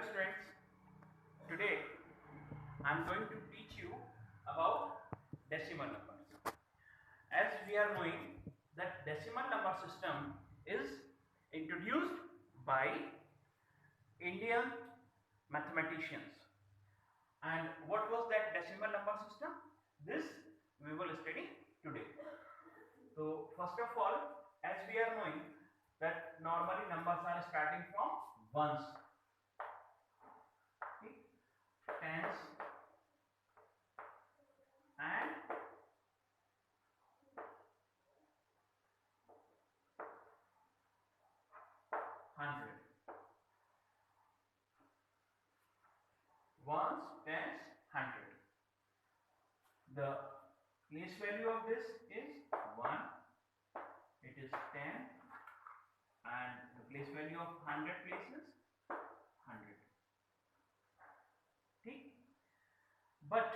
students, today I am going to teach you about decimal numbers. As we are knowing that decimal number system is introduced by Indian mathematicians. And what was that decimal number system? This we will study today. So first of all, as we are knowing that normally numbers are starting from ones, tens and hundred. Ones, tens, hundred. The place value of this is 1. It is 10, and the place value of 100 places 100. Okay? But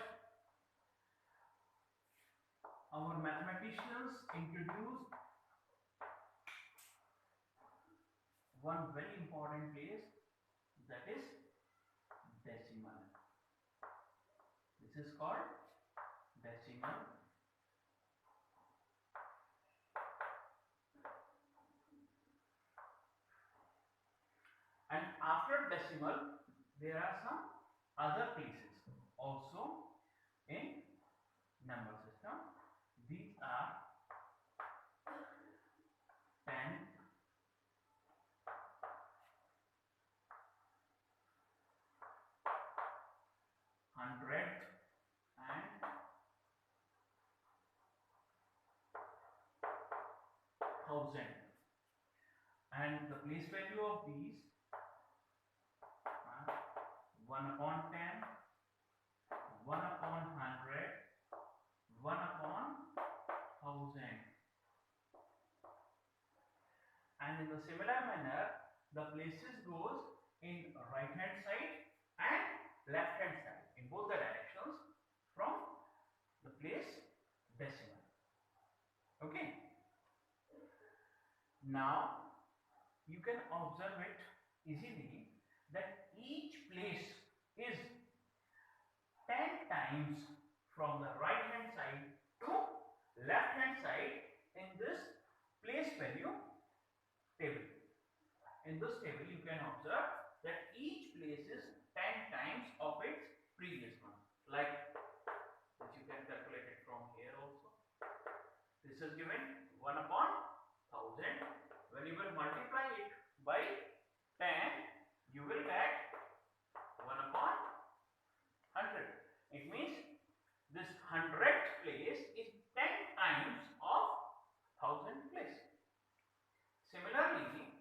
our mathematicians introduced one very important place, that is decimal. This is called decimal. And after decimal, there are some other places also in number system. These are 10, 100 and 1000. And the place value of these are 1 upon 10, 1 upon 100, 1 upon 1000. And in the similar manner, the places goes in right hand side and left hand side, in both the directions from the place decimal. Okay. Now you can observe it easily that each place is 10 times from the right hand side to left hand side in this place value table. In this table you can observe that each place is 10 times of its previous one, like which you can calculate it from here also. This is given 1 upon 1000. When you will multiply it by 10, you will get 1 upon 100. It means this 100th place is 10 times of 1000 place. Similarly,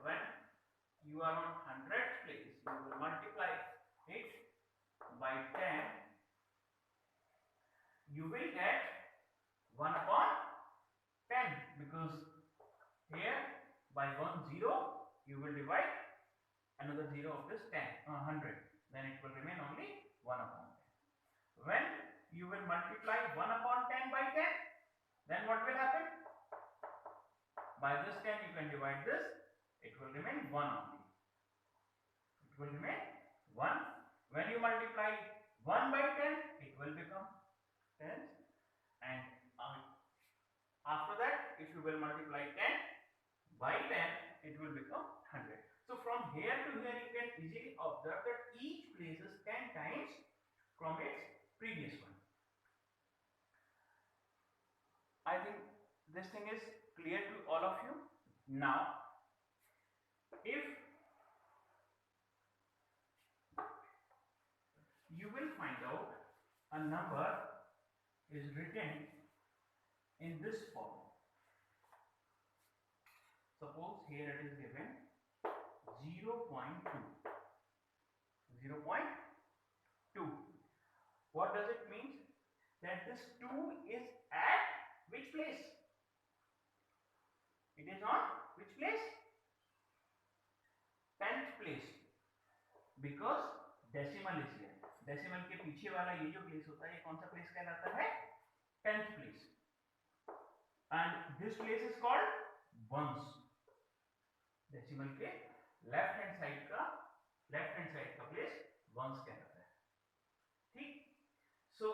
when you are on 100th place, you will multiply it by 10. You will get 1 upon 10, because here by 1 0 you will divide another 0 of this 100, then it will remain only 1 upon 10. When you will multiply 1 upon 10 by 10, then what will happen? By this 10 you can divide this, it will remain 1 only. It will remain 1. When you multiply 1 by 10, it will become 10, and after that, if you will multiply 10 by 10, it will become 100. So from here to here, you can easily observe that each place is 10 times from its previous one. I think this thing is clear to all of you. Now, if you will find out a number is written in this form. Suppose here it is given 0.2. 0.2. What does it mean? That this 2 is at which place? It is on which place? 10th place. Because decimal is here. Decimal के पीछे वाला ये जो place होता है, ये कौन सा place कहलाता है? 10th place. And this place is called ones. Decimal के left hand side का लेफ्ट हैंड साइड का प्लेस वंस के अंदर है, ठीक। सो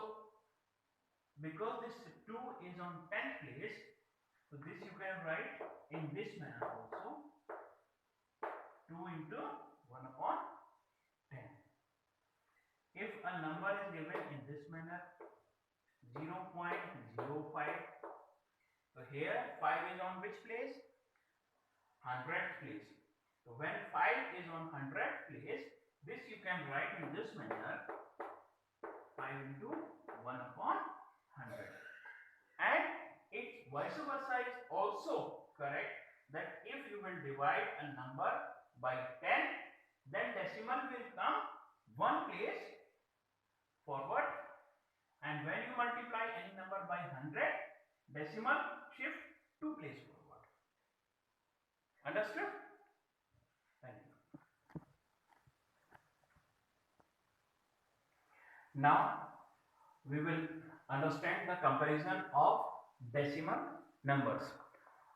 because this 2 is on 10th place, so this you can write in this manner also, 2 into 1 upon 10. If a number is given in this manner 0.05, so here 5 is on which place? 100th place. So when 5 is on 100th place, this you can write in this manner, 5 into 1 upon 100. And it vice versa is also correct, that if you will divide a number by 10, then decimal will come one place forward, and when you multiply any number by 100, decimal shift 2 place forward. Understood? Thank you. Now we will understand the comparison of decimal numbers.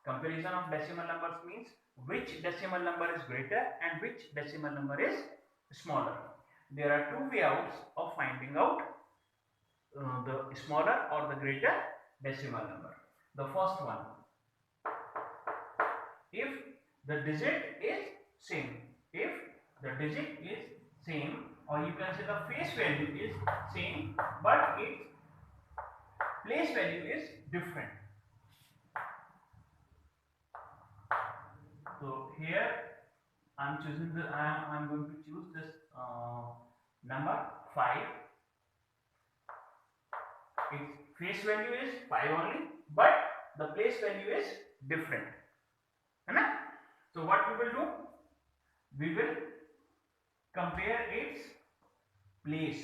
Comparison of decimal numbers means which decimal number is greater and which decimal number is smaller. There are two way outs of finding out the smaller or the greater decimal number. The first one, if the digit is same, if the digit is same, or you can say the face value is same but its place value is different. So here I'm choosing the I'm going to choose this number 5. Its face value is 5 only, but the place value is different. Right? So what we will do? We will compare its place,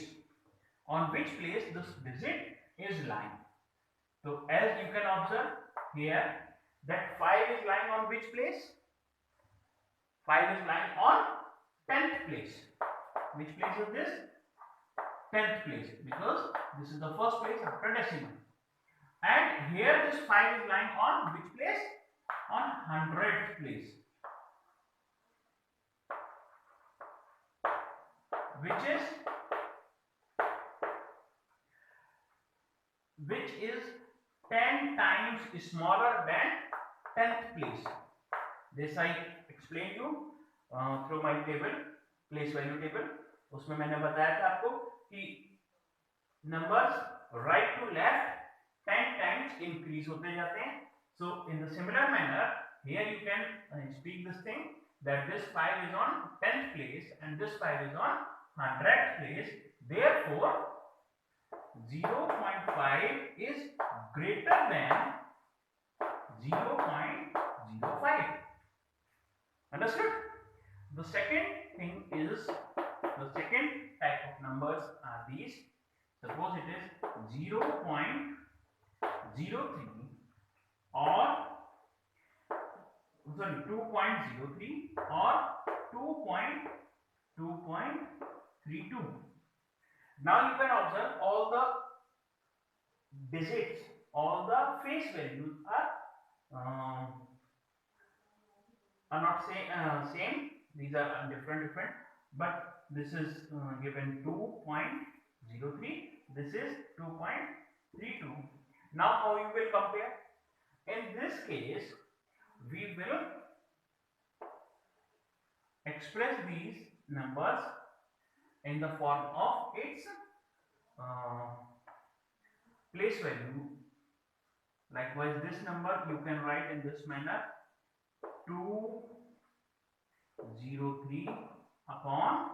on which place this digit is lying. So as you can observe here, that 5 is lying on which place? 5 is lying on 10th place. Which place is this? 10th place, because this is the first place after decimal. And here this 5 is lying on which place? On 100th place, which is 10 times smaller than 10th place. This I explained you through my table, place value table. उसमें मैंने बताया था आपको कि numbers right to left 10 times increase होते जाते हैं. So in the similar manner, here you can speak this thing, that this 5 is on 10th place and this 5 is on 100th place. Therefore 0.5 is greater than 0.05. Understood? The second thing is, the second type of numbers are these. Suppose it is 0.03 or 2.03 or 2.32. Now you can observe all the digits, all the face values are not same. These are different, but this is given 2.03. This is 2.32. Now how you will compare? In this case, we will express these numbers in the form of its place value. Likewise, this number you can write in this manner, 203 upon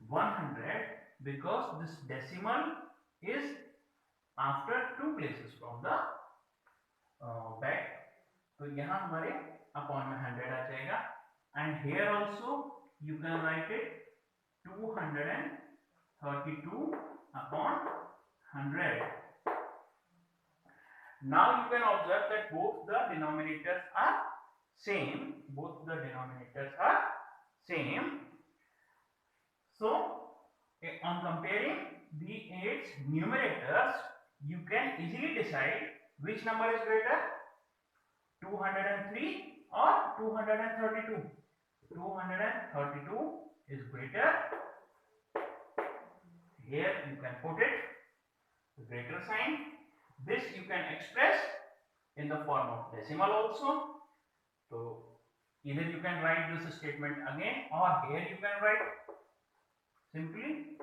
100, because this decimal is after 2 places from the back. तो यहाँ हमारे upon में 100 आ जाएगा, and here also you can write it 232 upon 100. Now you can observe that both the denominators are same. So on comparing its numerators, you can easily decide which number is greater, 203 or 232. 232 is greater, here you can put it, the greater sign. This you can express in the form of decimal also. So either you can write this statement again, or here you can write simply